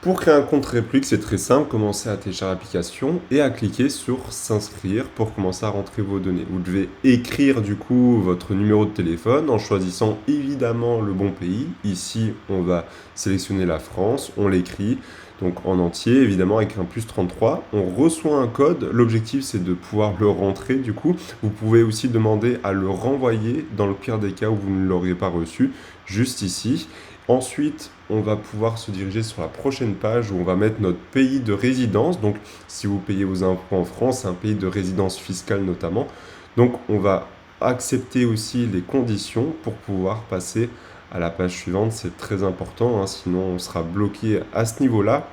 Pour créer un compte République, c'est très simple. Commencez à télécharger l'application et à cliquer sur s'inscrire pour commencer à rentrer vos données. Vous devez écrire du coup votre numéro de téléphone en choisissant évidemment le bon pays. Ici, on va sélectionner la France, on l'écrit donc en entier, évidemment avec un +33. On reçoit un code. L'objectif, c'est de pouvoir le rentrer du coup. Vous pouvez aussi demander à le renvoyer dans le pire des cas où vous ne l'auriez pas reçu, juste ici. Ensuite, on va pouvoir se diriger sur la prochaine page où on va mettre notre pays de résidence. Donc, si vous payez vos impôts en France, c'est un pays de résidence fiscale notamment. Donc, on va accepter aussi les conditions pour pouvoir passer à la page suivante. C'est très important, hein, sinon on sera bloqué à ce niveau-là.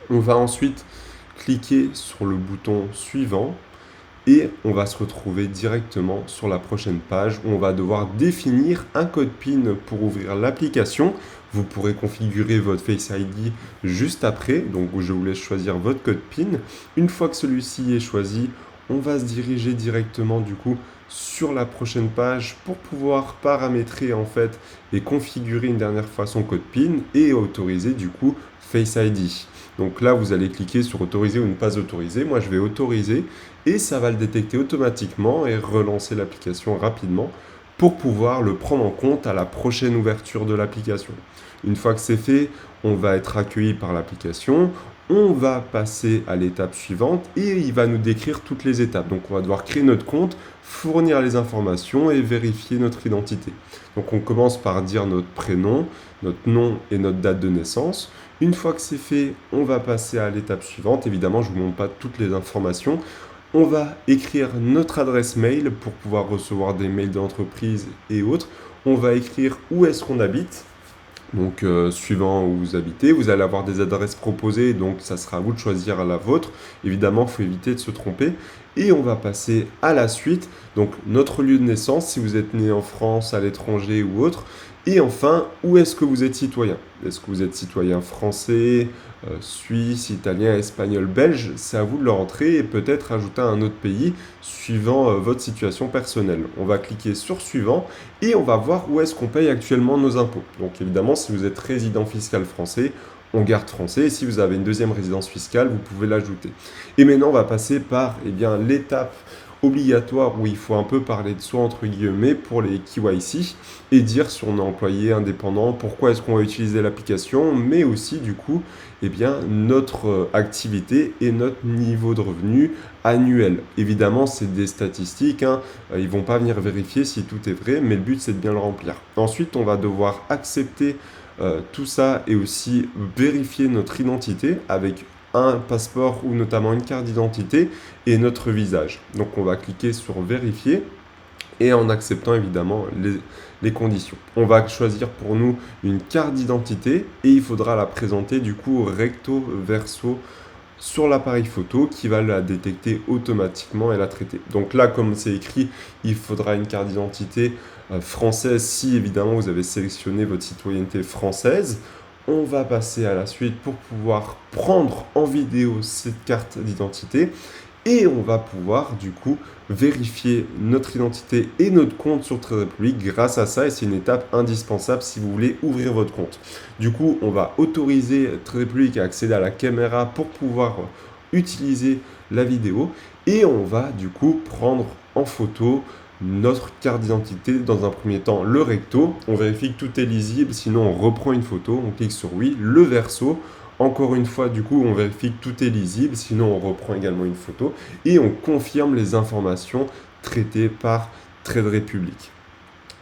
On va ensuite cliquer sur le bouton suivant. Et on va se retrouver directement sur la prochaine page où on va devoir définir un code PIN pour ouvrir l'application. Vous pourrez configurer votre Face ID juste après, donc je vous laisse choisir votre code PIN. Une fois que celui-ci est choisi, on va se diriger directement du coup sur la prochaine page pour pouvoir paramétrer en fait et configurer une dernière fois son code PIN et autoriser du coup Face ID. Donc là, vous allez cliquer sur autoriser ou ne pas autoriser. Moi, je vais autoriser et ça va le détecter automatiquement et relancer l'application rapidement pour pouvoir le prendre en compte à la prochaine ouverture de l'application. Une fois que c'est fait, on va être accueilli par l'application. On va passer à l'étape suivante et il va nous décrire toutes les étapes. Donc on va devoir créer notre compte, fournir les informations et vérifier notre identité. Donc on commence par dire notre prénom, notre nom et notre date de naissance. Une fois que c'est fait, on va passer à l'étape suivante. Évidemment, je ne vous montre pas toutes les informations. On va écrire notre adresse mail pour pouvoir recevoir des mails d'entreprise et autres. On va écrire où est-ce qu'on habite. Donc, suivant où vous habitez, vous allez avoir des adresses proposées, donc ça sera à vous de choisir la vôtre. Évidemment, il faut éviter de se tromper. Et on va passer à la suite. Donc, notre lieu de naissance, si vous êtes né en France, à l'étranger ou autre. Et enfin, où est-ce que vous êtes citoyen? Est-ce que vous êtes citoyen français, suisse, italien, espagnol, belge? C'est à vous de le rentrer et peut-être ajouter un autre pays suivant votre situation personnelle. On va cliquer sur suivant et on va voir où est-ce qu'on paye actuellement nos impôts. Donc évidemment, si vous êtes résident fiscal français, on garde français. Et si vous avez une deuxième résidence fiscale, vous pouvez l'ajouter. Et maintenant, on va passer par l'étape obligatoire où il faut un peu parler de soi entre guillemets pour les KYC et dire si on est employé indépendant, pourquoi est-ce qu'on va utiliser l'application, mais aussi du coup notre activité et notre niveau de revenu annuel. Évidemment, c'est des statistiques, hein, ils vont pas venir vérifier si tout est vrai, mais le but c'est de bien le remplir. Ensuite, on va devoir accepter tout ça et aussi vérifier notre identité avec un passeport ou notamment une carte d'identité et notre visage. Donc on va cliquer sur vérifier et en acceptant évidemment les conditions. On va choisir pour nous une carte d'identité et il faudra la présenter du coup recto verso sur l'appareil photo qui va la détecter automatiquement et la traiter. Donc là, comme c'est écrit, il faudra une carte d'identité française si évidemment vous avez sélectionné votre citoyenneté française. On va passer à la suite pour pouvoir prendre en vidéo cette carte d'identité et on va pouvoir du coup vérifier notre identité et notre compte sur Trade Republic grâce à ça et c'est une étape indispensable si vous voulez ouvrir votre compte. Du coup, on va autoriser Trade Republic à accéder à la caméra pour pouvoir utiliser la vidéo et on va du coup prendre en photo notre carte d'identité dans un premier temps le recto, on vérifie que tout est lisible, sinon on reprend une photo, on clique sur oui, le verso, encore une fois du coup on vérifie que tout est lisible, sinon on reprend également une photo et on confirme les informations traitées par Trade Republic.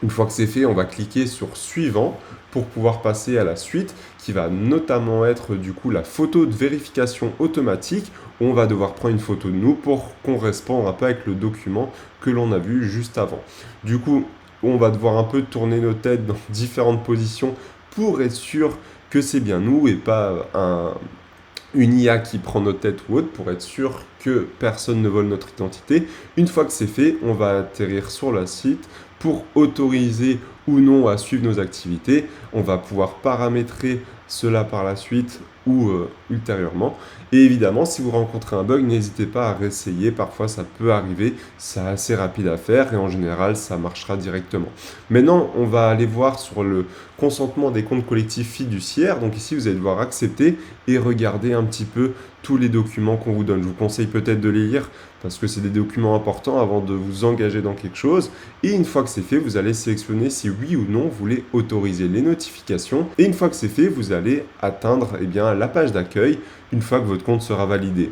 Une fois que c'est fait, on va cliquer sur suivant pour pouvoir passer à la suite qui va notamment être du coup la photo de vérification automatique où on va devoir prendre une photo de nous pour correspondre un peu avec le document que l'on a vu juste avant. Du coup, on va devoir un peu tourner nos têtes dans différentes positions pour être sûr que c'est bien nous et pas une IA qui prend notre tête ou autre pour être sûr que personne ne vole notre identité. Une fois que c'est fait, on va atterrir sur le site pour autoriser ou non à suivre nos activités. On va pouvoir paramétrer cela par la suite ou ultérieurement. Et évidemment, si vous rencontrez un bug, n'hésitez pas à réessayer. Parfois, ça peut arriver. C'est assez rapide à faire et en général, ça marchera directement. Maintenant, on va aller voir sur le consentement des comptes collectifs fiduciaires. Donc ici, vous allez devoir accepter et regarder un petit peu tous les documents qu'on vous donne. Je vous conseille peut-être de les lire parce que c'est des documents importants avant de vous engager dans quelque chose. Et une fois que c'est fait, vous allez sélectionner si oui ou non vous voulez autoriser les notifications. Et une fois que c'est fait, vous allez atteindre la page d'accueil une fois que votre compte sera validé.